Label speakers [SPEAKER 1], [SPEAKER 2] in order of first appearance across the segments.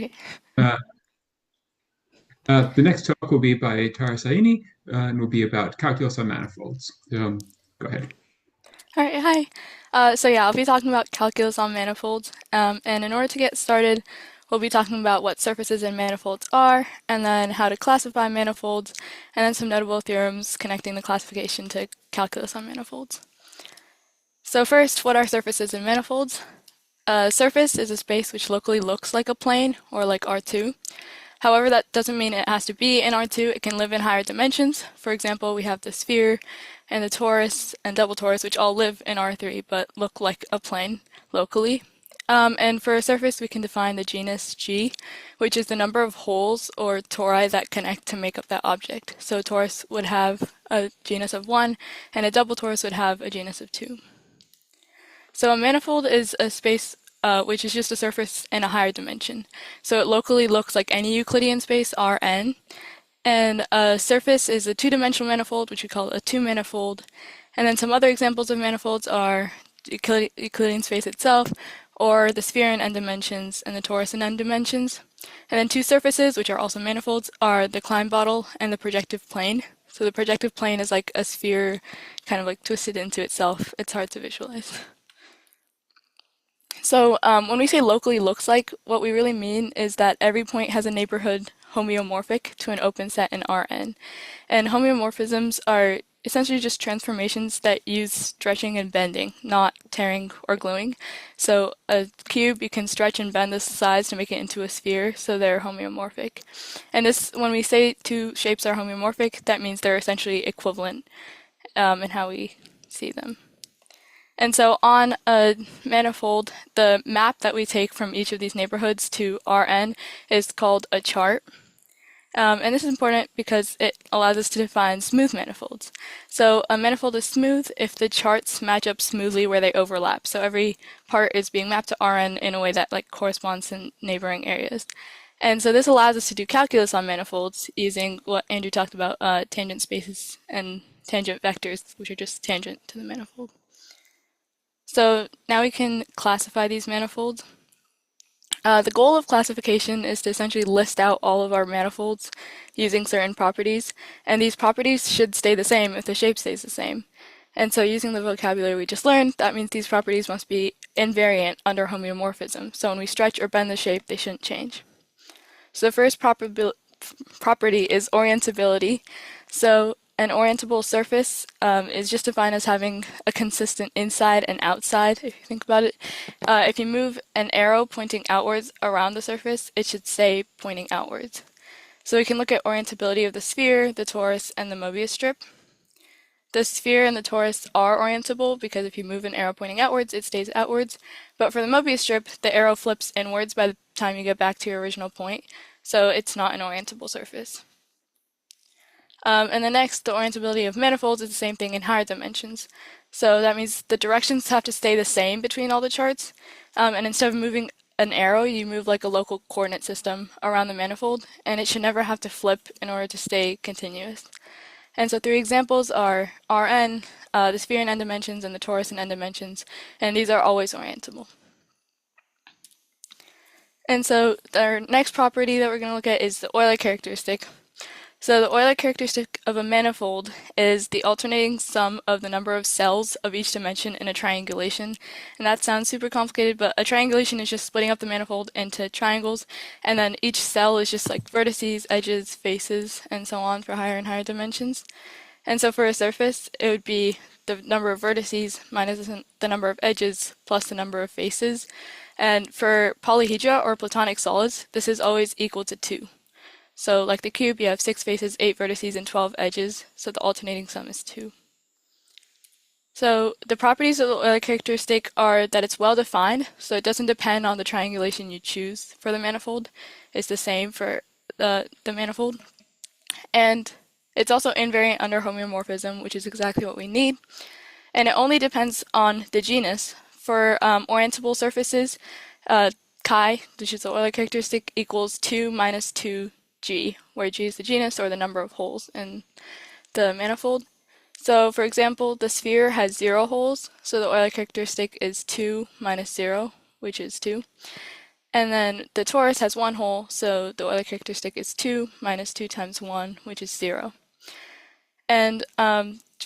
[SPEAKER 1] Okay.
[SPEAKER 2] Uh, the next talk will be by Saini, and will be about calculus on manifolds. Go ahead.
[SPEAKER 1] All right, hi. So yeah, I'll be talking about calculus on manifolds. And in order to get started, we'll be talking about what surfaces and manifolds are, and then how to classify manifolds, and then some notable theorems connecting the classification to calculus on manifolds. So first, what are surfaces and manifolds? A surface is a space which locally looks like a plane, or like R2. However, that doesn't mean it has to be in R2. It can live in higher dimensions. For example, we have the sphere and the torus and double torus, which all live in R3 but look like a plane locally. And for a surface, we can define the genus G, which is the number of holes or tori that connect to make up that object. So a torus would have a genus of 1, and a double torus would have a genus of 2. So a manifold is a space which is just a surface in a higher dimension. So it locally looks like any Euclidean space, Rn. And a surface is a two-dimensional manifold, which we call a two-manifold. And then some other examples of manifolds are Euclidean space itself, or the sphere in n dimensions and the torus in n dimensions. And then two surfaces, which are also manifolds, are the Klein bottle and the projective plane. So the projective plane is like a sphere kind of like twisted into itself. It's hard to visualize. So when we say locally looks like, what we really mean is that every point has a neighborhood homeomorphic to an open set in Rn. And homeomorphisms are essentially just transformations that use stretching and bending, not tearing or gluing. So a cube, you can stretch and bend the sides to make it into a sphere, so they're homeomorphic. And this, when we say two shapes are homeomorphic, that means they're essentially equivalent in how we see them. And so on a manifold, the map that we take from each of these neighborhoods to Rn is called a chart. And this is important because it allows us to define smooth manifolds. So a manifold is smooth if the charts match up smoothly where they overlap. So every part is being mapped to Rn in a way that like corresponds to neighboring areas. And so this allows us to do calculus on manifolds using what Andrew talked about, tangent spaces and tangent vectors, which are just tangent to the manifold. So now we can classify these manifolds. The goal of classification is to essentially list out all of our manifolds using certain properties, and these properties should stay the same if the shape stays the same. And so using the vocabulary we just learned, that means these properties must be invariant under homeomorphism. So when we stretch or bend the shape, they shouldn't change. So the first property is orientability. So an orientable surface is just defined as having a consistent inside and outside, if you think about it. If you move an arrow pointing outwards around the surface, it should stay pointing outwards. So we can look at orientability of the sphere, the torus, and the Mobius strip. The sphere and the torus are orientable because if you move an arrow pointing outwards, it stays outwards. But for the Mobius strip, the arrow flips inwards by the time you get back to your original point, so it's not an orientable surface. And then next, the orientability of manifolds is the same thing in higher dimensions. So that means the directions have to stay the same between all the charts. And instead of moving an arrow, you move like a local coordinate system around the manifold, and it should never have to flip in order to stay continuous. And so three examples are Rn, the sphere in n dimensions, and the torus in n dimensions, and these are always orientable. And so our next property that we're going to look at is the Euler characteristic. So the Euler characteristic of a manifold is the alternating sum of the number of cells of each dimension in a triangulation. And that sounds super complicated, but a triangulation is just splitting up the manifold into triangles, and then each cell is just like vertices, edges, faces, and so on for higher and higher dimensions. And so for a surface, it would be the number of vertices minus the number of edges plus the number of faces. And for polyhedra or platonic solids, this is always equal to 2. So like the cube, you have 6 faces, 8 vertices, and 12 edges, so the alternating sum is 2. So the properties of the Euler characteristic are that it's well defined, so it doesn't depend on the triangulation you choose for the manifold. It's the same for the manifold. And it's also invariant under homeomorphism, which is exactly what we need. And it only depends on the genus. For orientable surfaces, chi, which is the Euler characteristic, equals 2 minus 2g, where g is the genus or the number of holes in the manifold. So for example, the sphere has 0 holes, so the Euler characteristic is 2 minus 0, which is 2. And then the torus has one hole, so the Euler characteristic is 2 minus 2 times 1, which is 0. And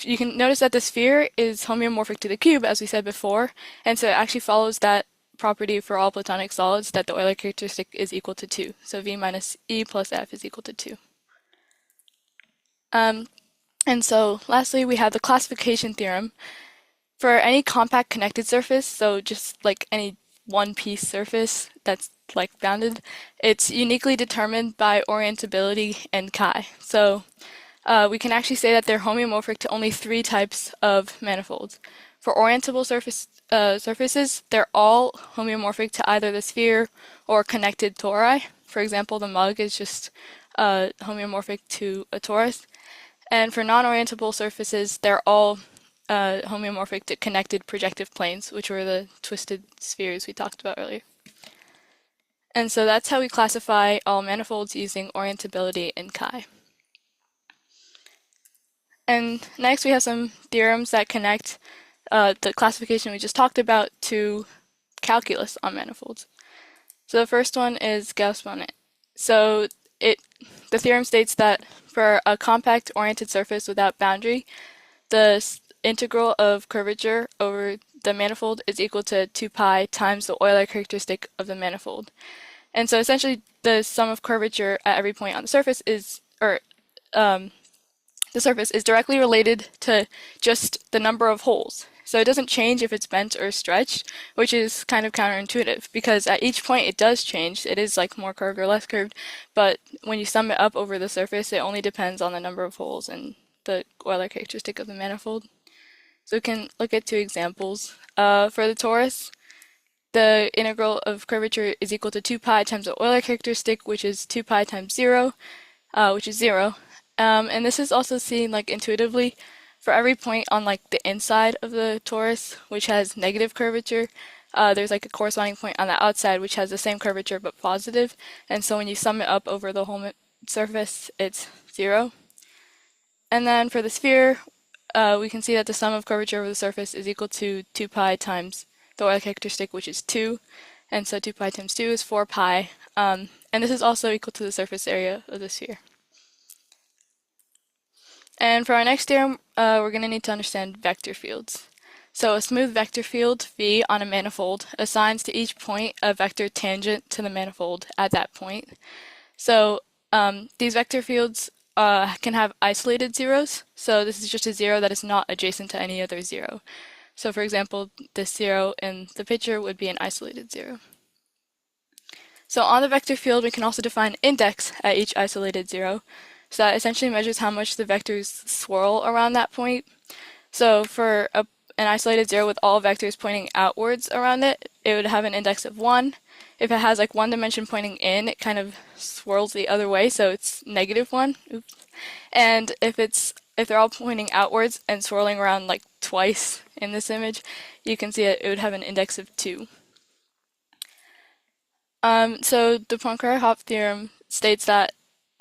[SPEAKER 1] you can notice that the sphere is homeomorphic to the cube, as we said before, and so it actually follows that property for all Platonic solids that the Euler characteristic is equal to 2. So V minus E plus F is equal to 2. And so lastly, we have the classification theorem. For any compact connected surface, so just like any one-piece surface that's like bounded, it's uniquely determined by orientability and chi. So we can actually say that they're homeomorphic to only 3 types of manifolds. For orientable surfaces, they're all homeomorphic to either the sphere or connected tori. For example, the mug is just homeomorphic to a torus. And for non-orientable surfaces, they're all homeomorphic to connected projective planes, which were the twisted spheres we talked about earlier. And so that's how we classify all manifolds using orientability and chi. And next we have some theorems that connect the classification we just talked about to calculus on manifolds. So the first one is Gauss-Bonnet. So the theorem states that for a compact oriented surface without boundary, the integral of curvature over the manifold is equal to 2 pi times the Euler characteristic of the manifold. And so essentially the sum of curvature at every point on the surface is, the surface is directly related to just the number of holes. So it doesn't change if it's bent or stretched, which is kind of counterintuitive because at each point it does change. It is like more curved or less curved, but when you sum it up over the surface, it only depends on the number of holes and the Euler characteristic of the manifold. So we can look at 2 examples. For the torus, the integral of curvature is equal to 2 pi times the Euler characteristic, which is 2 pi times 0, which is 0. And this is also seen like intuitively for every point on like the inside of the torus, which has negative curvature. There's like a corresponding point on the outside which has the same curvature but positive. And so when you sum it up over the whole surface, it's 0. And then for the sphere, we can see that the sum of curvature over the surface is equal to 2 pi times the Euler characteristic, which is 2. And so 2 pi times 2 is 4 pi. And this is also equal to the surface area of the sphere. And for our next theorem, we're going to need to understand vector fields. So a smooth vector field, V, on a manifold assigns to each point a vector tangent to the manifold at that point. So these vector fields can have isolated zeros. So this is just a zero that is not adjacent to any other zero. So for example, this zero in the picture would be an isolated zero. So on the vector field, we can also define index at each isolated zero. So that essentially measures how much the vectors swirl around that point. So for an isolated zero with all vectors pointing outwards around it, it would have an index of 1. If it has like one dimension pointing in, it kind of swirls the other way, so it's -1. Oops. And if they're all pointing outwards and swirling around like twice in this image, you can see it would have an index of 2. So the Poincaré-Hopf theorem states that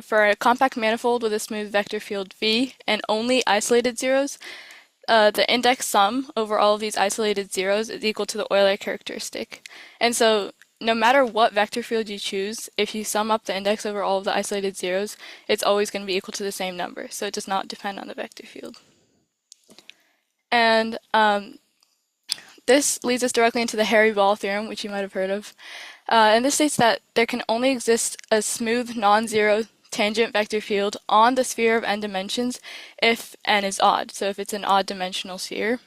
[SPEAKER 1] for a compact manifold with a smooth vector field V and only isolated zeros, the index sum over all of these isolated zeros is equal to the Euler characteristic. And so no matter what vector field you choose, if you sum up the index over all of the isolated zeros, it's always going to be equal to the same number. So it does not depend on the vector field. And this leads us directly into the hairy-ball theorem, which you might have heard of. And this states that there can only exist a smooth non-zero tangent vector field on the sphere of n dimensions if n is odd, so if it's an odd dimensional sphere.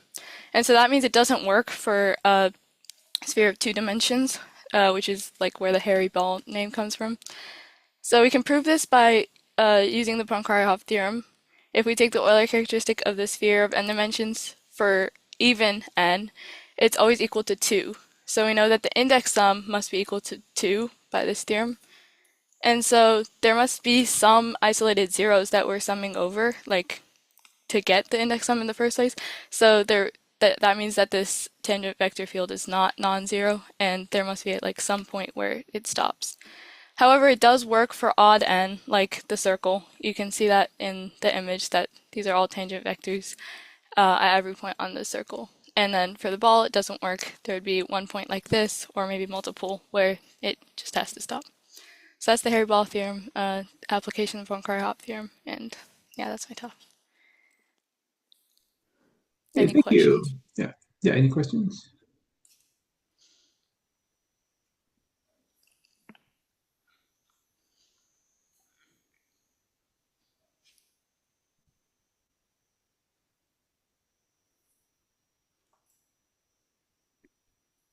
[SPEAKER 1] And so that means it doesn't work for a sphere of 2 dimensions, which is like where the hairy ball name comes from. So we can prove this by using the Poincaré-Hopf theorem. If we take the Euler characteristic of the sphere of n dimensions for even n, it's always equal to 2. So we know that the index sum must be equal to 2 by this theorem. And so there must be some isolated zeros that we're summing over, like to get the index sum in the first place. So that means that this tangent vector field is not non-zero, and there must be at like some point where it stops. However, it does work for odd n, like the circle. You can see that in the image that these are all tangent vectors at every point on the circle. And then for the ball, it doesn't work. There would be one point like this, or maybe multiple, where it just has to stop. So that's the hairy ball theorem, application of Poincaré-Hopf theorem, and yeah, that's my talk.
[SPEAKER 2] Hey,
[SPEAKER 1] Any
[SPEAKER 2] thank you.
[SPEAKER 1] questions?
[SPEAKER 2] Yeah. Yeah. Any questions?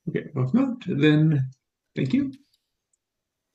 [SPEAKER 2] Okay. Well, if not, then thank you.